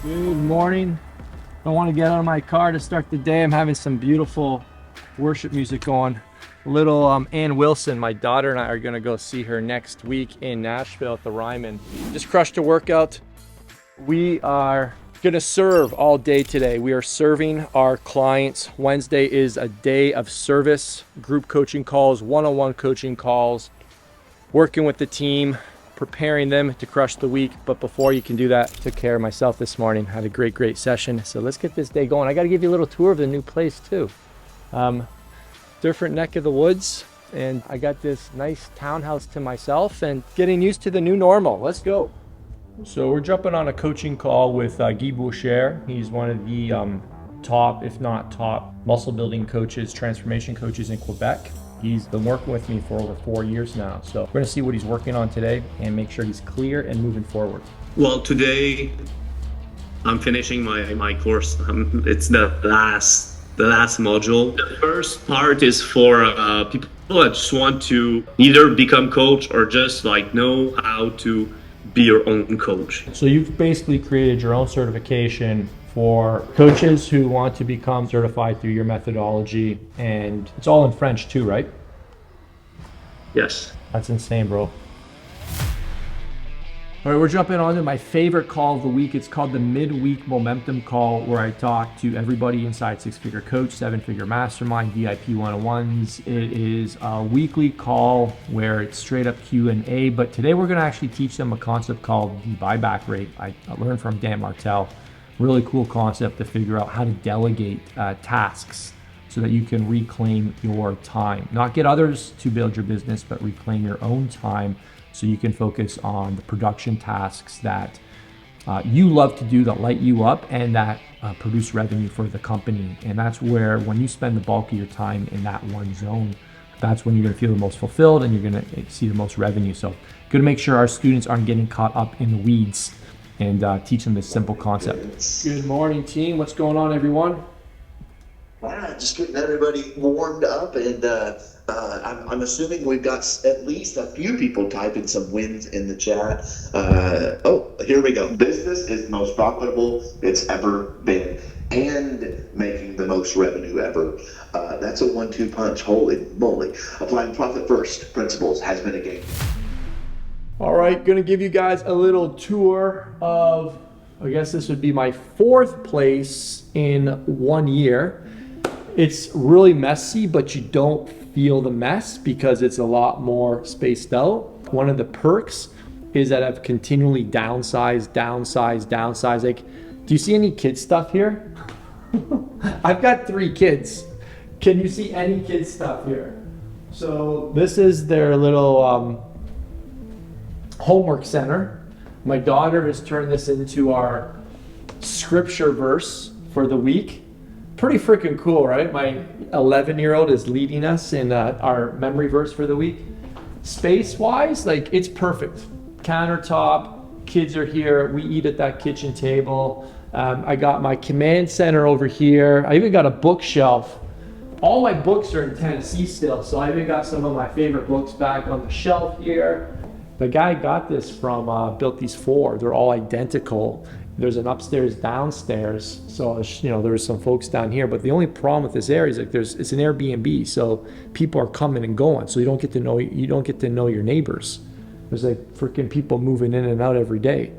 Good morning. I want to get out of my car to start the day. I'm having some beautiful worship music going. Little Ann Wilson, my daughter and I are going to go see her next week in Nashville at the Ryman. Just crushed a workout. We are going to serve all day today. We are serving our clients. Wednesday is a day of service, group coaching calls, one-on-one coaching calls, working with the team, preparing them to crush the week. But before you can do that, took care of myself this morning. Had a great session. So let's get this day going. I got to give you a little tour of the new place too. Different neck of the woods. And I got this nice townhouse to myself and getting used to the new normal. Let's go. So we're jumping on a coaching call with Guy Boucher. He's one of the top, if not top, muscle building coaches, transformation coaches in Quebec. He's been working with me for over 4 years now. So we're gonna see what he's working on today and make sure he's clear and moving forward. Well, today I'm finishing my course. It's the last module. The first part is for people that just want to either become coach or just like know how to be your own coach. So you've basically created your own certification for coaches who want to become certified through your methodology, and it's all in French too, right? Yes. That's insane, bro. All right, we're jumping on to my favorite call of the week. It's called the midweek momentum call, where I talk to everybody inside Six Figure Coach, Seven Figure Mastermind, VIP 101s. It is a weekly call where it's straight up Q&A, but today we're gonna actually teach them a concept called the buyback rate. I learned from Dan Martell. Really cool concept to figure out how to delegate tasks so that you can reclaim your time. Not get others to build your business, but reclaim your own time so you can focus on the production tasks that you love to do, that light you up, and that produce revenue for the company. And that's where, when you spend the bulk of your time in that one zone, that's when you're gonna feel the most fulfilled and you're gonna see the most revenue. So gonna make sure our students aren't getting caught up in the weeds and teach them this simple concept. Good morning, team. What's going on, everyone? Just getting everybody warmed up, and I'm assuming we've got at least a few people typing some wins in the chat. Oh, here we go. Business is the most profitable it's ever been, and making the most revenue ever. That's a 1-2 punch. Holy moly! Applying profit first principles has been a game. All right, gonna give you guys a little tour of, I guess this would be my 4th place in 1 year. It's really messy, but you don't feel the mess because it's a lot more spaced out. One of the perks is that I've continually downsized. Like, do you see any kid stuff here? I've got 3 kids. Can you see any kid stuff here? So this is their little homework center. My daughter has turned this into our scripture verse for the week. Pretty freaking cool, right? My 11-year-old is leading us in our memory verse for the week. Space-wise, like, it's perfect. Countertop, kids are here, we eat at that kitchen table. I got my command center over here. I even got a bookshelf. All my books are in Tennessee still, so I even got some of my favorite books back on the shelf here. The guy got this from built these 4. They're all identical. There's an upstairs, downstairs. So, there's some folks down here, but the only problem with this area is like it's an Airbnb, so people are coming and going. So you don't get to know your neighbors. There's like freaking people moving in and out every day.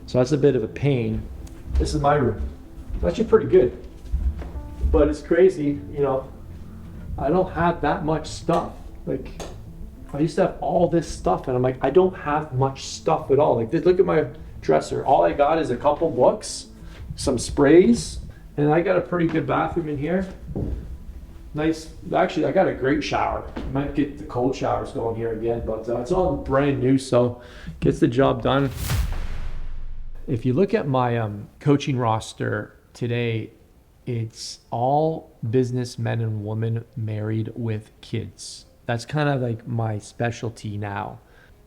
So that's a bit of a pain. This is my room. It's actually pretty good, but it's crazy. I don't have that much stuff. Like, I used to have all this stuff, and I'm like, I don't have much stuff at all. Like, look at my dresser. All I got is a couple books, some sprays, and I got a pretty good bathroom in here. Nice. Actually, I got a great shower. I might get the cold showers going here again, but it's all brand new, so gets the job done. If you look at my coaching roster today, it's all businessmen and women married with kids. That's kind of like my specialty now.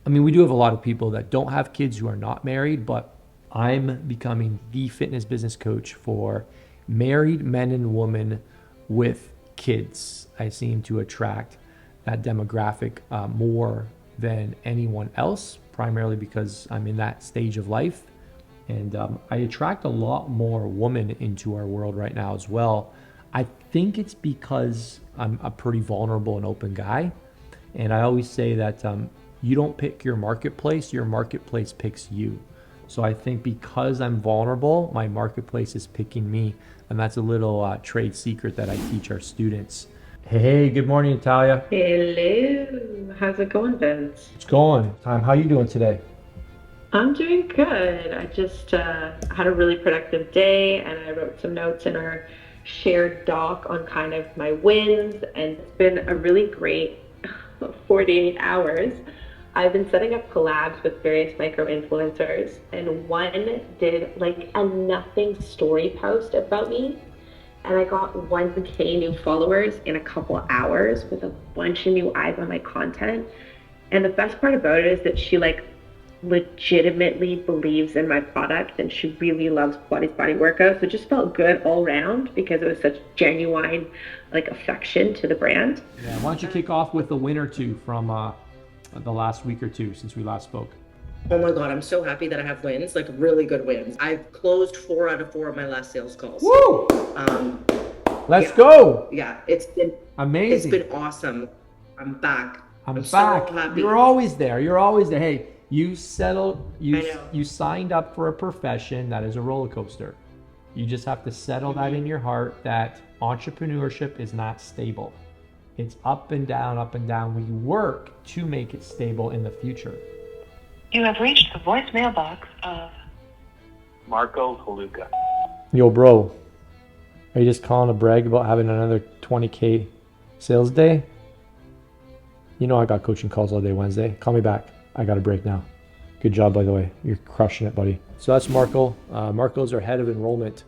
I mean, we do have a lot of people that don't have kids who are not married, but I'm becoming the fitness business coach for married men and women with kids. I seem to attract that demographic more than anyone else, primarily because I'm in that stage of life And I attract a lot more women into our world right now as well. I think it's because I'm a pretty vulnerable and open guy. And I always say that you don't pick your marketplace picks you. So I think because I'm vulnerable, my marketplace is picking me. And that's a little trade secret that I teach our students. Hey, good morning, Natalia. Hello, how's it going, Vince? It's going. How you doing today? I'm doing good. I just had a really productive day and I wrote some notes in our shared doc on kind of my wins, and it's been a really great 48 hours. I've been setting up collabs with various micro influencers, and one did like a nothing story post about me, and I got 1K new followers in a couple hours with a bunch of new eyes on my content. And the best part about it is that she like legitimately believes in my product and she really loves Pilates body workouts. So it just felt good all around because it was such genuine like affection to the brand. Yeah, why don't you kick off with a win or two from the last week or two since we last spoke? Oh my God, I'm so happy that I have wins, like really good wins. I've closed 4 out of 4 of my last sales calls. Woo! Let's Yeah. go! Yeah, it's been Amazing. It's been awesome. I'm back. I'm back. So happy. You're always there. You're always there. Hey, you I know. you signed up for a profession that is a roller coaster. You just have to settle that in your heart that entrepreneurship is not stable. It's up and down, up and down. We work to make it stable in the future. You have reached the voicemail box of Marco Haluka. Yo, bro, are you just calling to brag about having another 20K sales day? You know I got coaching calls all day Wednesday. Call me back. I got a break now. Good job, by the way. You're crushing it, buddy. So that's Marco. Marco's our head of enrollment.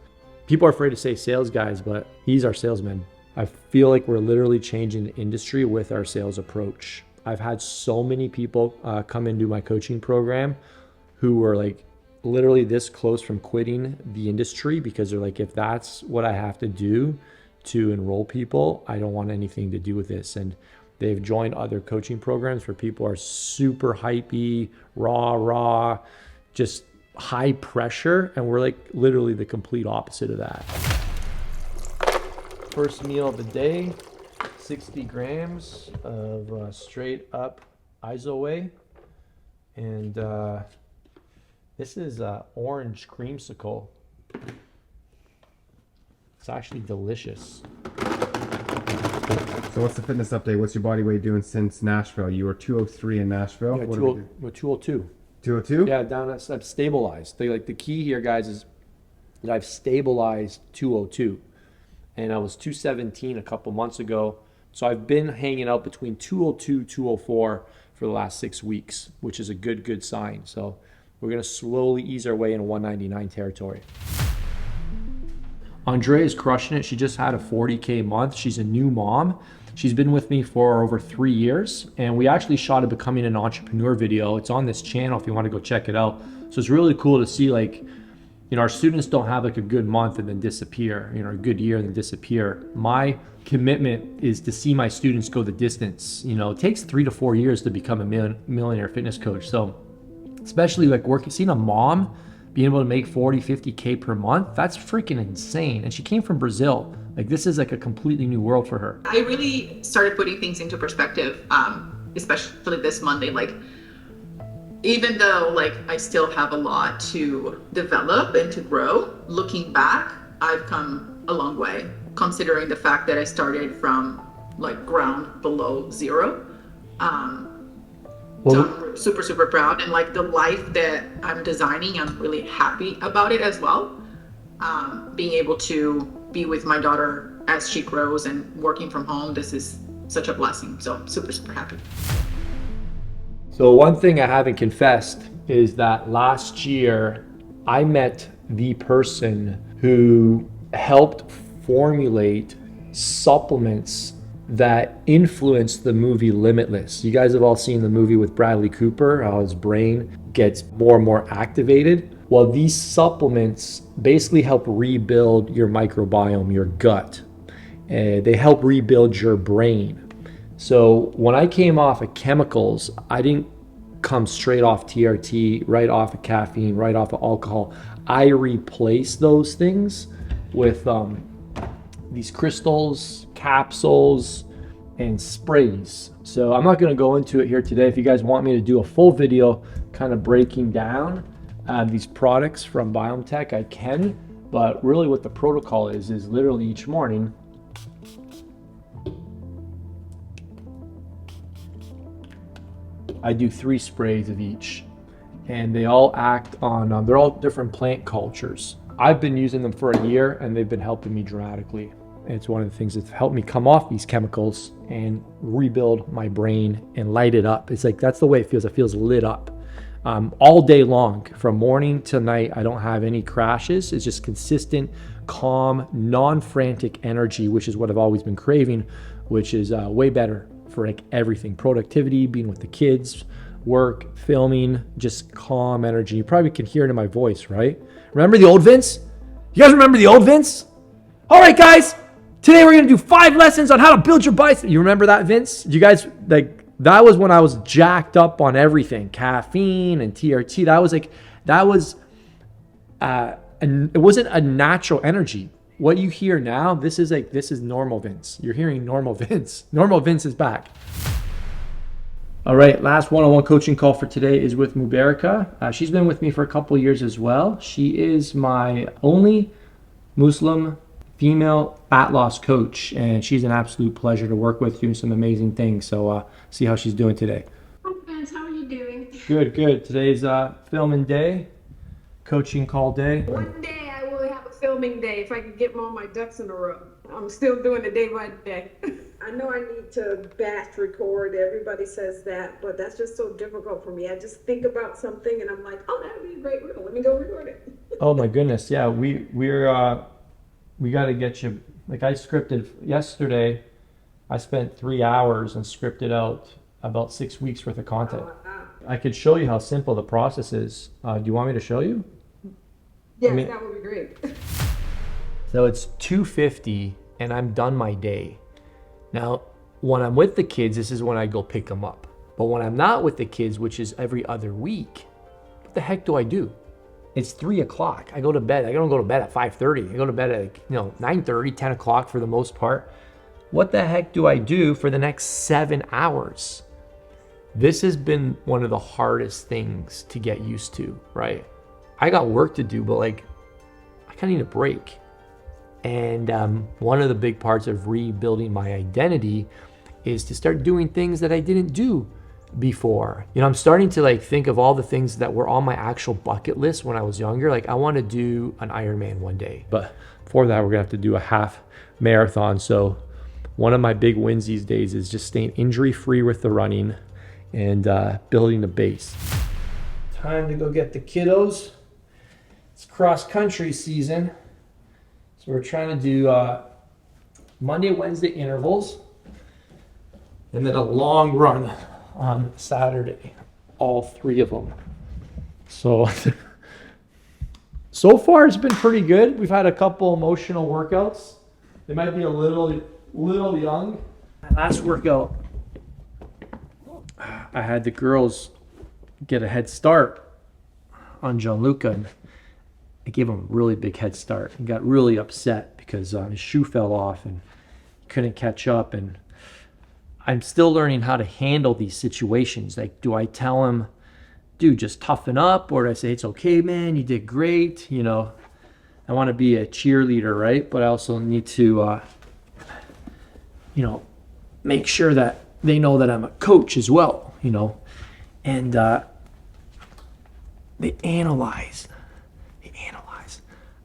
People are afraid to say sales guys, but he's our salesman. I feel like we're literally changing the industry with our sales approach. I've had so many people come into my coaching program who were like literally this close from quitting the industry because they're like, if that's what I have to do to enroll people, I don't want anything to do with this. And they've joined other coaching programs where people are super hypey, raw, just high pressure. And we're like literally the complete opposite of that. First meal of the day, 60 grams of straight up ISO whey. And this is orange creamsicle. It's actually delicious. So what's the fitness update? What's your body weight doing since Nashville? You were 203 in Nashville. Yeah, What did we do? we're 202. 202? Yeah, I've stabilized. The key here, guys, is that I've stabilized 202. And I was 217 a couple months ago. So I've been hanging out between 202, 204 for the last 6 weeks, which is a good sign. So we're going to slowly ease our way into 199 territory. Andrea is crushing it. She just had a 40K month. She's a new mom. She's been with me for over 3 years, and we actually shot a becoming an entrepreneur video. It's on this channel if you want to go check it out. So it's really cool to see, like, you know, our students don't have like a good month and then disappear, you know, a good year and then disappear. My commitment is to see my students go the distance. You know, it takes 3 to 4 years to become a millionaire fitness coach. So especially like seeing a mom being able to make 40, 50K per month, that's freaking insane. And she came from Brazil. Like, this is like a completely new world for her. I really started putting things into perspective, especially this Monday. Like, even though like I still have a lot to develop and to grow, looking back, I've come a long way, considering the fact that I started from like ground below zero. So I'm super proud, and like the life that I'm designing, I'm really happy about it as well. Being able to be with my daughter as she grows and working from home, this is such a blessing. So I'm super happy. So one thing I haven't confessed is that last year I met the person who helped formulate supplements that influenced the movie Limitless. You guys have all seen the movie with Bradley Cooper, how his brain gets more and more activated. Well, these supplements basically help rebuild your microbiome, your gut. They help rebuild your brain. So when I came off of chemicals, I didn't comes straight off TRT, right off of caffeine, right off of alcohol. I replace those things with these crystals, capsules, and sprays. So I'm not going to go into it here today. If you guys want me to do a full video kind of breaking down these products from BioTech, I can. But really what the protocol is literally each morning I do 3 sprays of each, and they all act on, they're all different plant cultures. I've been using them for a year and they've been helping me dramatically. It's one of the things that's helped me come off these chemicals and rebuild my brain and light it up. It's like, that's the way it feels. It feels lit up all day long, from morning to night. I don't have any crashes. It's just consistent, calm, non-frantic energy, which is what I've always been craving, which is way better for like everything, productivity, being with the kids, work, filming, just calm energy. You probably can hear it in my voice, right? Remember the old Vince? You guys remember the old Vince? All right, guys, today we're gonna do 5 lessons on how to build your bicep. You remember that, Vince? You guys, like, that was when I was jacked up on everything, caffeine and TRT. It wasn't a natural energy. What you hear now, this is normal Vince. You're hearing normal Vince. Normal Vince is back. All right, last one-on-one coaching call for today is with Mubaraka. She's been with me for a couple of years as well. She is my only Muslim female fat loss coach, and she's an absolute pleasure to work with, doing some amazing things. So see how she's doing today. Hi guys, how are you doing? Good. Today's filming day, coaching call day. One day I will have a filming day if I can get all my ducks in a row. I'm still doing it day by day. I know I need to batch record. Everybody says that, but that's just so difficult for me. I just think about something and I'm like, oh, that would be a great reel. Let me go record it. Oh my goodness, yeah. We got to get you. Like, I scripted yesterday. I spent 3 hours and scripted out about 6 weeks worth of content. Oh, wow. I could show you how simple the process is. Do you want me to show you? Yes, that would be great. So it's 2:50 and I'm done my day. Now, when I'm with the kids, this is when I go pick them up. But when I'm not with the kids, which is every other week, what the heck do I do? It's 3 o'clock. I go to bed. I don't go to bed at 5:30. I go to bed at 9:30, 10 o'clock for the most part. What the heck do I do for the next 7 hours? This has been one of the hardest things to get used to, right? I got work to do, but like, I kind of need a break. And one of the big parts of rebuilding my identity is to start doing things that I didn't do before. I'm starting to like think of all the things that were on my actual bucket list when I was younger. Like, I want to do an Ironman one day, but for that, we're gonna have to do a half marathon. So one of my big wins these days is just staying injury free with the running and building the base. Time to go get the kiddos. It's cross country season. So we're trying to do Monday, Wednesday intervals, and then a long run on Saturday, all 3 of them. So far it's been pretty good. We've had a couple emotional workouts. They might be a little young. My last workout, I had the girls get a head start on Gianluca, and I gave him a really big head start. He got really upset because his shoe fell off and couldn't catch up. And I'm still learning how to handle these situations. Like, do I tell him, dude, just toughen up? Or do I say, it's okay, man, you did great? I want to be a cheerleader, right? But I also need to, make sure that they know that I'm a coach as well, And they analyze.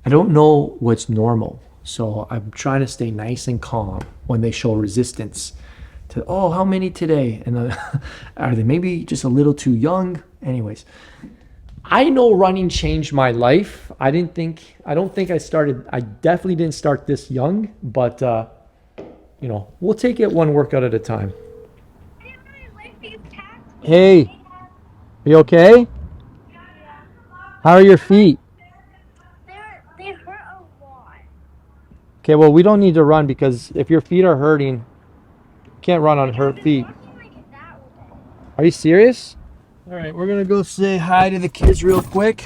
I don't know what's normal, so I'm trying to stay nice and calm when they show resistance to, oh, how many today? And are they maybe just a little too young? Anyways, I know running changed my life. I definitely didn't start this young, but we'll take it one workout at a time. Hey, are you okay? How are your feet? They hurt a lot. Okay, well, we don't need to run because if your feet are hurting, you can't run on hurt feet. Are you serious? All right, we're gonna go say hi to the kids real quick.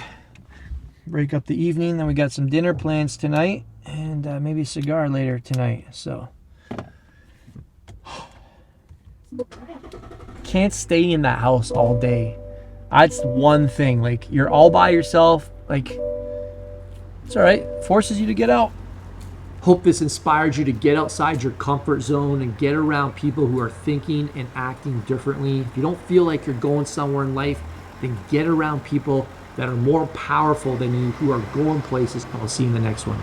Break up the evening. Then we got some dinner plans tonight, and maybe a cigar later tonight. So can't stay in the house all day. That's one thing. Like, you're all by yourself. Like, it's all right. Forces you to get out. Hope this inspired you to get outside your comfort zone and get around people who are thinking and acting differently. If you don't feel like you're going somewhere in life, then get around people that are more powerful than you, who are going places. And we'll see you in the next one.